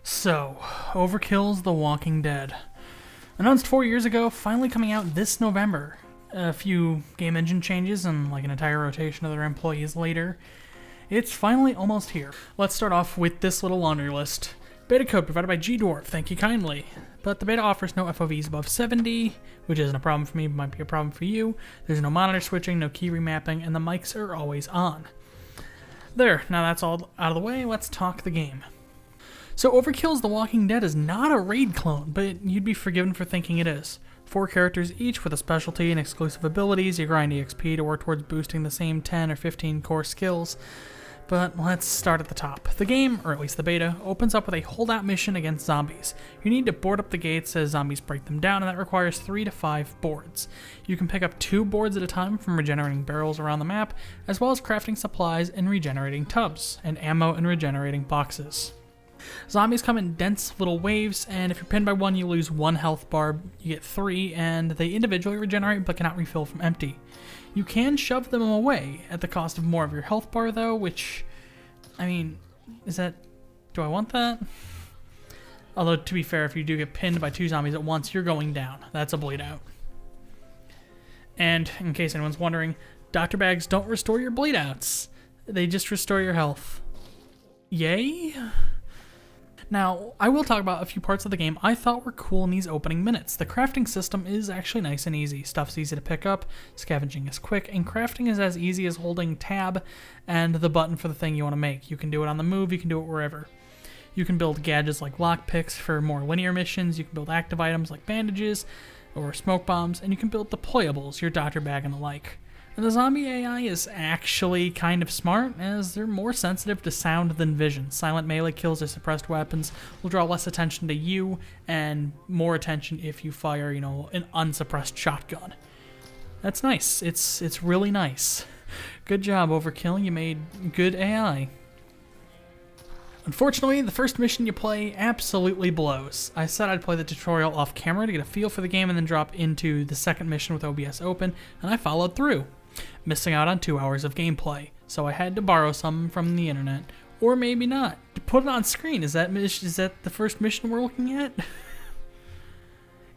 So, Overkill's The Walking Dead. Announced 4 years ago, finally coming out this November. A few game engine changes and like an entire rotation of their employees later. It's finally almost here. Let's start off with this little laundry list. Beta code provided by G-Dwarf, thank you kindly. But the beta offers no FOVs above 70, which isn't a problem for me, but might be a problem for you. There's no monitor switching, no key remapping, and the mics are always on. There, now that's all out of the way, let's talk the game. So Overkill's The Walking Dead is not a raid clone, but you'd be forgiven for thinking it is. 4 characters each with a specialty and exclusive abilities. You grind EXP to work towards boosting the same 10 or 15 core skills. But let's start at the top. The game, or at least the beta, opens up with a holdout mission against zombies. You need to board up the gates as zombies break them down, and that requires 3 to 5 boards. You can pick up 2 boards at a time from regenerating barrels around the map, as well as crafting supplies and regenerating tubs, and ammo and regenerating boxes. Zombies come in dense little waves, and if you're pinned by one, you lose 1 health bar, you get 3, and they individually regenerate but cannot refill from empty. You can shove them away at the cost of more of your health bar though, which, I mean, do I want that? Although, to be fair, if you do get pinned by 2 zombies at once, you're going down. That's a bleed out. And, in case anyone's wondering, Dr. Bags don't restore your bleed outs. They just restore your health. Yay? Now, I will talk about a few parts of the game I thought were cool in these opening minutes. The crafting system is actually nice and easy. Stuff's easy to pick up, scavenging is quick, and crafting is as easy as holding tab and the button for the thing you want to make. You can do it on the move, you can do it wherever. You can build gadgets like lockpicks for more linear missions, you can build active items like bandages or smoke bombs, and you can build deployables, your Dr. Bag and the like. And the zombie AI is actually kind of smart, as they're more sensitive to sound than vision. Silent melee kills or suppressed weapons will draw less attention to you, and more attention if you fire, an unsuppressed shotgun. That's nice. It's really nice. Good job, Overkill. You made good AI. Unfortunately, the first mission you play absolutely blows. I said I'd play the tutorial off camera to get a feel for the game and then drop into the second mission with OBS open, and I followed through. Missing out on 2 hours of gameplay, so I had to borrow some from the internet. Or maybe not. To put it on screen, is that the first mission we're looking at?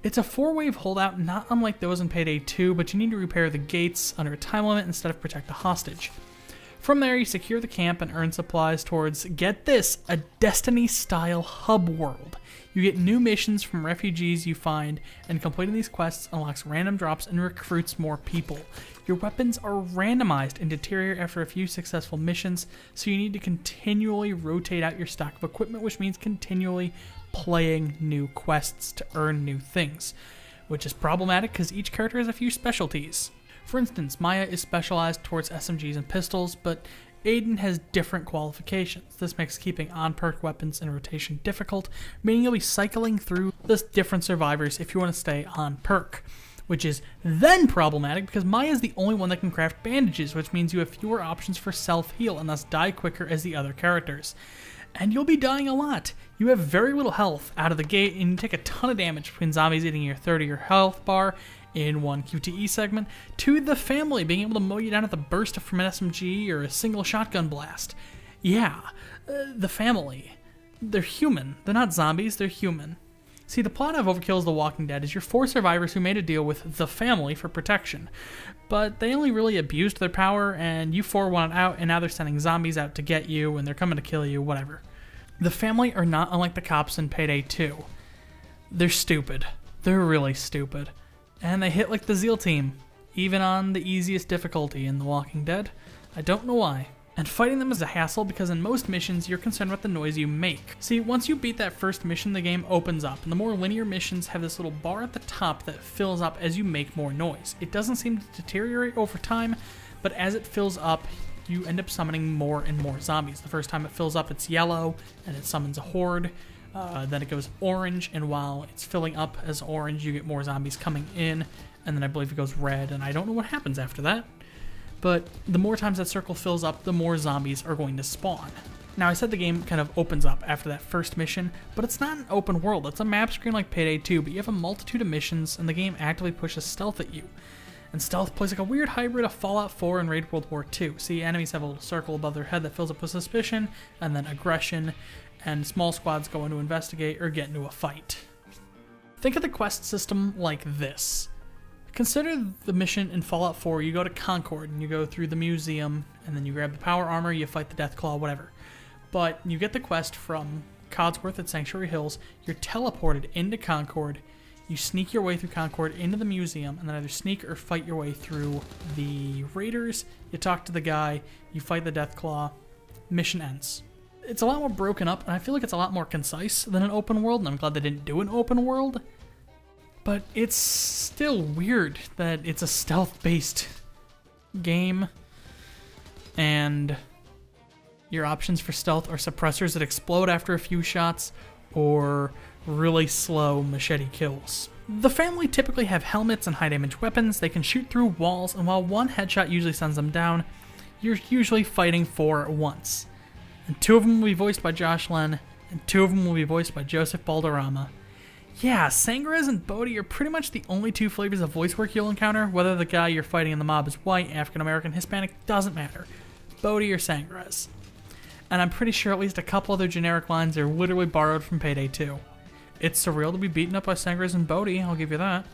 It's a 4-wave holdout, not unlike those in Payday 2, but you need to repair the gates under a time limit instead of protect the hostage. From there, you secure the camp and earn supplies towards, get this, a Destiny-style hub world. You get new missions from refugees you find, and completing these quests unlocks random drops and recruits more people. Your weapons are randomized and deteriorate after a few successful missions, so you need to continually rotate out your stock of equipment, which means continually playing new quests to earn new things, which is problematic because each character has a few specialties. For instance, Maya is specialized towards SMGs and pistols, but Aiden has different qualifications. This makes keeping on-perk weapons in rotation difficult, meaning you'll be cycling through the different survivors if you want to stay on perk, which is then problematic because Maya is the only one that can craft bandages, which means you have fewer options for self-heal and thus die quicker as the other characters. And you'll be dying a lot. You have very little health out of the gate, and you take a ton of damage between zombies eating your 30 health bar in one QTE segment, to the family being able to mow you down at the burst from an SMG or a single shotgun blast. Yeah, the family. They're human. They're not zombies, they're human. See, the plot of Overkill's The Walking Dead is your 4 survivors who made a deal with the family for protection. But they only really abused their power, and you 4 wanted out, and now they're sending zombies out to get you, and they're coming to kill you, whatever. The family are not unlike the cops in Payday 2. They're stupid. They're really stupid. And they hit like the Zeal team, even on the easiest difficulty in The Walking Dead. I don't know why. And fighting them is a hassle because in most missions, you're concerned with the noise you make. See, once you beat that first mission, the game opens up, and the more linear missions have this little bar at the top that fills up as you make more noise. It doesn't seem to deteriorate over time, but as it fills up, you end up summoning more and more zombies. The first time it fills up, it's yellow, and it summons a horde. Then it goes orange, and while it's filling up as orange, you get more zombies coming in, and then I believe it goes red, and I don't know what happens after that. But the more times that circle fills up, the more zombies are going to spawn. Now, I said the game kind of opens up after that first mission, but it's not an open world. It's a map screen like Payday 2, but you have a multitude of missions, and the game actively pushes stealth at you. And stealth plays like a weird hybrid of Fallout 4 and Raid World War II. See, enemies have a little circle above their head that fills up with suspicion, and then aggression, and small squads go in to investigate or get into a fight. Think of the quest system like this. Consider the mission in Fallout 4. You go to Concord and you go through the museum, and then you grab the power armor, you fight the Deathclaw, whatever. But you get the quest from Codsworth at Sanctuary Hills, you're teleported into Concord, you sneak your way through Concord into the museum, and then either sneak or fight your way through the raiders, you talk to the guy, you fight the Deathclaw, mission ends. It's a lot more broken up, and I feel like it's a lot more concise than an open world, and I'm glad they didn't do an open world. But it's still weird that it's a stealth-based game, and your options for stealth are suppressors that explode after a few shots, or really slow machete kills. The family typically have helmets and high-damage weapons. They can shoot through walls, and while one headshot usually sends them down, you're usually fighting 4 at once. And 2 of them will be voiced by Josh Len, and 2 of them will be voiced by Joseph Balderrama. Yeah, Sangrez and Bodhi are pretty much the only 2 flavors of voice work you'll encounter. Whether the guy you're fighting in the mob is white, African-American, Hispanic, doesn't matter. Bodhi or Sangrez. And I'm pretty sure at least a couple other generic lines are literally borrowed from Payday 2. It's surreal to be beaten up by Sangrez and Bodhi, I'll give you that.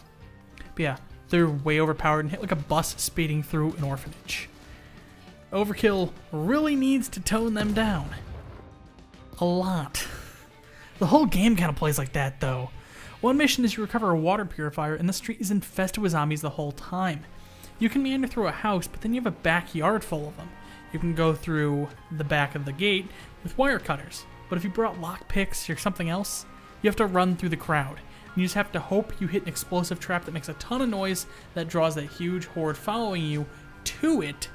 But yeah, they're way overpowered and hit like a bus speeding through an orphanage. Overkill really needs to tone them down. A lot. The whole game kind of plays like that, though. One mission is you recover a water purifier, and the street is infested with zombies the whole time. You can meander through a house, but then you have a backyard full of them. You can go through the back of the gate with wire cutters, but if you brought lockpicks or something else, you have to run through the crowd. And you just have to hope you hit an explosive trap that makes a ton of noise that draws that huge horde following you to it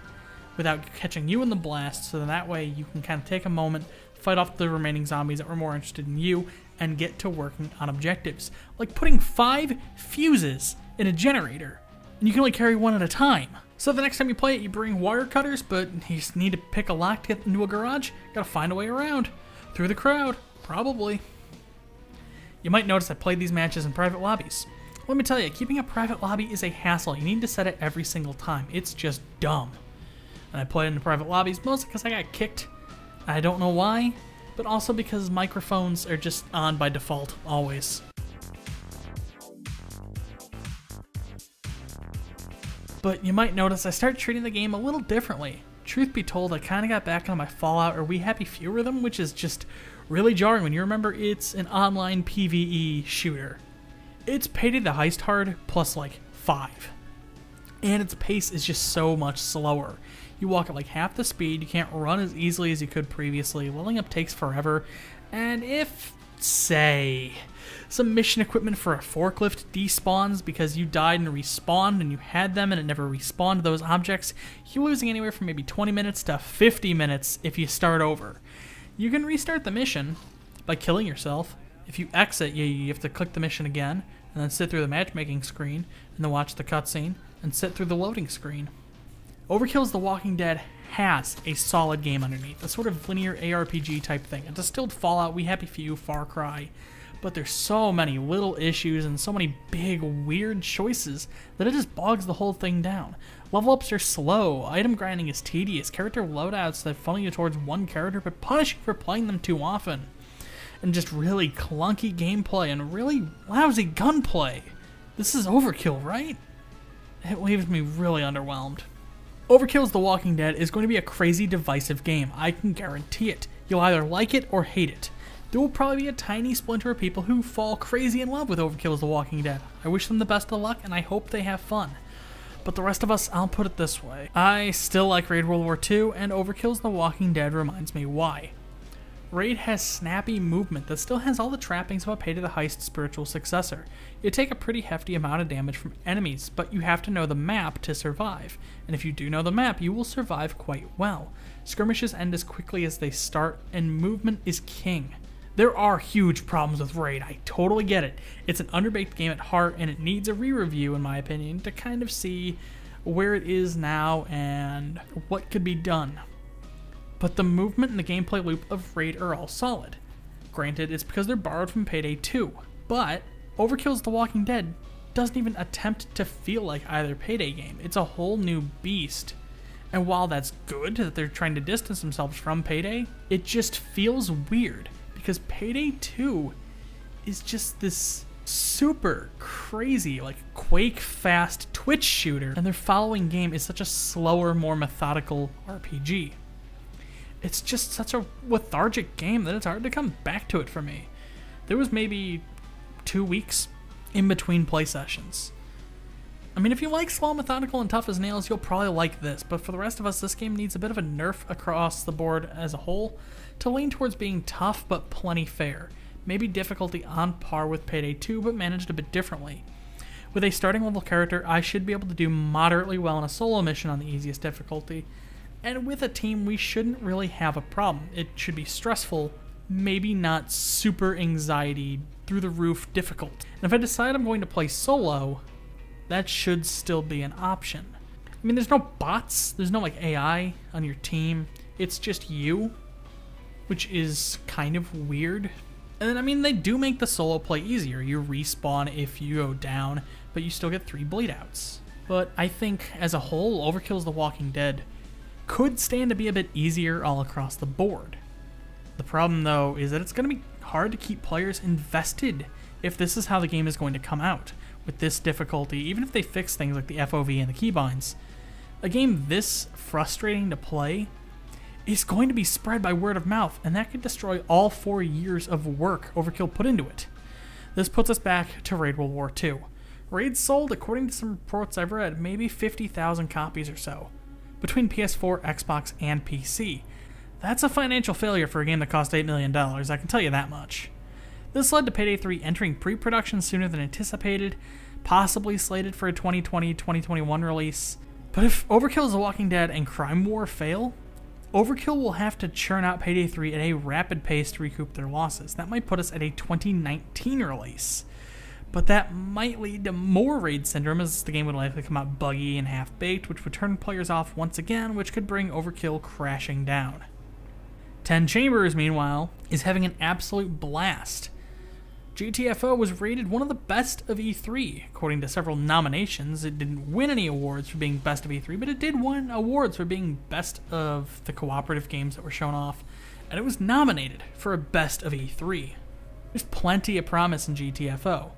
without catching you in the blast, so that way you can kind of take a moment, fight off the remaining zombies that were more interested in you, and get to working on objectives. Like putting 5 fuses in a generator, and you can only carry 1 at a time. So the next time you play it, you bring wire cutters, but you just need to pick a lock to get into a garage. Gotta find a way around. Through the crowd, probably. You might notice I played these matches in private lobbies. Let me tell you, keeping a private lobby is a hassle. You need to set it every single time. It's just dumb. And I played in the private lobbies mostly because I got kicked. I don't know why, but also because microphones are just on by default, always. But you might notice I started treating the game a little differently. Truth be told, I kind of got back on my Fallout or We Happy Few rhythm, which is just really jarring when you remember it's an online PvE shooter. It's Payday the Heist hard plus like 5. And its pace is just so much slower. You walk at like half the speed, you can't run as easily as you could previously, leveling up takes forever, and if, say, some mission equipment for a forklift despawns because you died and respawned and you had them and it never respawned those objects, you're losing anywhere from maybe 20 minutes to 50 minutes if you start over. You can restart the mission by killing yourself. If you exit, you have to click the mission again, and then sit through the matchmaking screen, and then watch the cutscene, and sit through the loading screen. Overkill's The Walking Dead has a solid game underneath, a sort of linear ARPG type thing, a distilled Fallout, We Happy Few, Far Cry, but there's so many little issues and so many big, weird choices that it just bogs the whole thing down. Level ups are slow, item grinding is tedious, character loadouts that funnel you towards one character but punish you for playing them too often, and just really clunky gameplay and really lousy gunplay. This is Overkill, right? It leaves me really underwhelmed. Overkill's The Walking Dead is going to be a crazy divisive game, I can guarantee it. You'll either like it or hate it. There will probably be a tiny splinter of people who fall crazy in love with Overkill's The Walking Dead. I wish them the best of luck and I hope they have fun. But the rest of us, I'll put it this way. I still like Raid World War II, and Overkill's The Walking Dead reminds me why. Raid has snappy movement that still has all the trappings of a Payday the Heist spiritual successor. You take a pretty hefty amount of damage from enemies, but you have to know the map to survive. And if you do know the map, you will survive quite well. Skirmishes end as quickly as they start, and movement is king. There are huge problems with Raid, I totally get it. It's an underbaked game at heart, and it needs a re-review, in my opinion, to kind of see where it is now and what could be done. But the movement and the gameplay loop of Raid are all solid. Granted, it's because they're borrowed from Payday 2, but Overkill's The Walking Dead doesn't even attempt to feel like either Payday game. It's a whole new beast. And while that's good that they're trying to distance themselves from Payday, it just feels weird, because Payday 2 is just this super crazy, like Quake fast Twitch shooter, and their following game is such a slower, more methodical RPG. It's just such a lethargic game that it's hard to come back to it for me. There was maybe 2 weeks in between play sessions. I mean, if you like slow, methodical, and tough as nails, you'll probably like this, but for the rest of us, this game needs a bit of a nerf across the board as a whole to lean towards being tough but plenty fair. Maybe difficulty on par with Payday 2, but managed a bit differently. With a starting level character, I should be able to do moderately well in a solo mission on the easiest difficulty, and with a team, we shouldn't really have a problem. It should be stressful, maybe not super anxiety, through the roof difficult. And if I decide I'm going to play solo, that should still be an option. I mean, there's no bots, there's no like AI on your team, it's just you, which is kind of weird. And then, I mean, they do make the solo play easier. You respawn if you go down, but you still get 3 bleed outs. But I think, as a whole, Overkill's The Walking Dead could stand to be a bit easier all across the board. The problem, though, is that it's going to be hard to keep players invested if this is how the game is going to come out, with this difficulty, even if they fix things like the FOV and the keybinds. A game this frustrating to play is going to be spread by word of mouth, and that could destroy all 4 years of work Overkill put into it. This puts us back to Raid World War II. Raid sold, according to some reports I've read, maybe 50,000 copies or so, between PS4, Xbox, and PC. That's a financial failure for a game that cost $8 million, I can tell you that much. This led to Payday 3 entering pre-production sooner than anticipated, possibly slated for a 2020-2021 release. But if Overkill's The Walking Dead and Crime War fail, Overkill will have to churn out Payday 3 at a rapid pace to recoup their losses. That might put us at a 2019 release. But that might lead to more raid syndrome, as the game would likely come out buggy and half-baked, which would turn players off once again, which could bring Overkill crashing down. 10 Chambers, meanwhile, is having an absolute blast. GTFO was rated one of the best of E3, according to several nominations. It didn't win any awards for being best of E3, but it did win awards for being best of the cooperative games that were shown off, and it was nominated for a best of E3. There's plenty of promise in GTFO.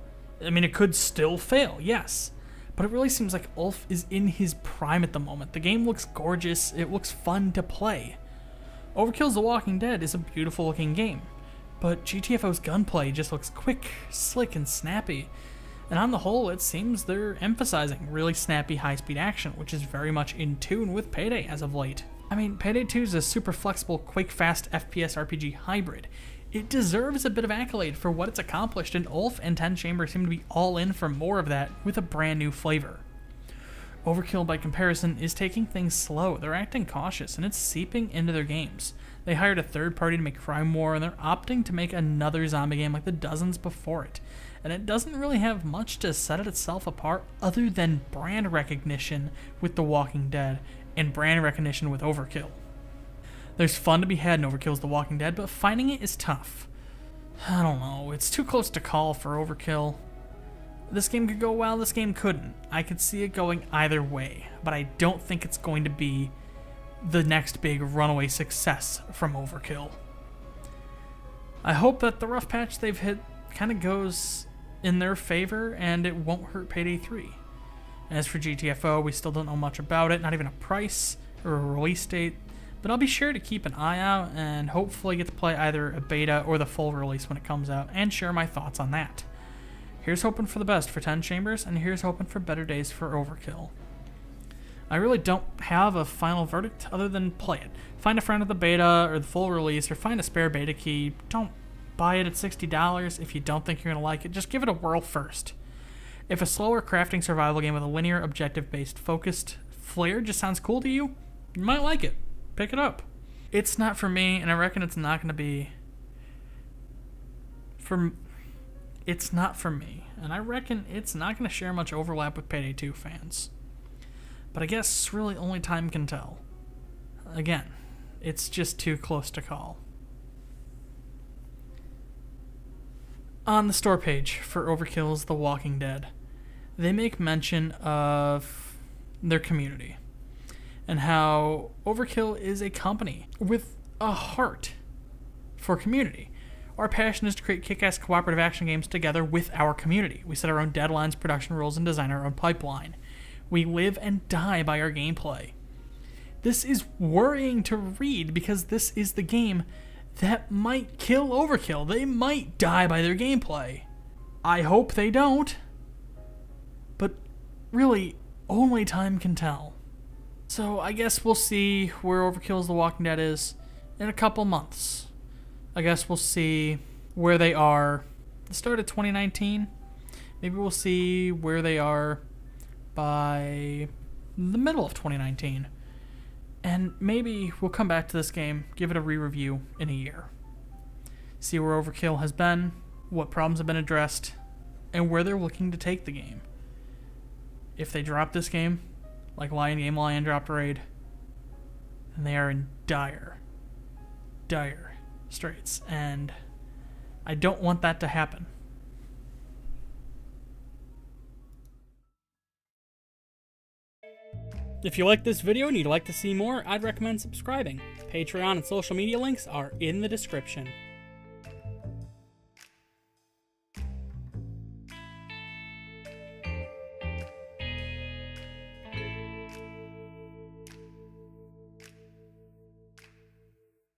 I mean, it could still fail, yes, but it really seems like Ulf is in his prime at the moment. The game looks gorgeous, it looks fun to play. Overkill's The Walking Dead is a beautiful looking game, but GTFO's gunplay just looks quick, slick, and snappy. And on the whole, it seems they're emphasizing really snappy, high-speed action, which is very much in tune with Payday as of late. I mean, Payday 2 is a super flexible, quick-fast FPS RPG hybrid. It deserves a bit of accolade for what it's accomplished, and Ulf and 10 Chambers seem to be all in for more of that with a brand new flavor. Overkill, by comparison, is taking things slow. They're acting cautious, and it's seeping into their games. They hired a third party to make Crime War, and they're opting to make another zombie game like the dozens before it. And it doesn't really have much to set it itself apart other than brand recognition with The Walking Dead and brand recognition with Overkill. There's fun to be had in Overkill's The Walking Dead, but finding it is tough. I don't know, it's too close to call for Overkill. This game could go well, this game couldn't. I could see it going either way, but I don't think it's going to be the next big runaway success from Overkill. I hope that the rough patch they've hit kind of goes in their favor and it won't hurt Payday 3. As for GTFO, we still don't know much about it, not even a price or a release date, but I'll be sure to keep an eye out and hopefully get to play either a beta or the full release when it comes out and share my thoughts on that. Here's hoping for the best for 10 Chambers, and here's hoping for better days for Overkill. I really don't have a final verdict other than play it. Find a friend with the beta or the full release, or find a spare beta key. Don't buy it at $60 if you don't think you're going to like it. Just give it a whirl first. If a slower crafting survival game with a linear, objective-based, focused flair just sounds cool to you, you might like it. Pick it up. It's not for me, and I reckon it's not going to be for... It's not for me, and I reckon it's not going to share much overlap with Payday 2 fans. But I guess really only time can tell. Again, it's just too close to call. On the store page for Overkill's The Walking Dead, they make mention of their community and how Overkill is a company with a heart for community. Our passion is to create kick-ass cooperative action games together with our community. We set our own deadlines, production rules, and design our own pipeline. We live and die by our gameplay. This is worrying to read because this is the game that might kill Overkill. They might die by their gameplay. I hope they don't. But really, only time can tell. So I guess we'll see where Overkill's The Walking Dead is in a couple months. I guess we'll see where they are the start of 2019. Maybe we'll see where they are by the middle of 2019. And maybe we'll come back to this game, give it a re-review in a year. See where Overkill has been, what problems have been addressed, and where they're looking to take the game. If they drop this game, like Lion dropped Raid, then they are in dire straits, and I don't want that to happen. If you like this video and you'd like to see more, I'd recommend subscribing. Patreon and social media links are in the description.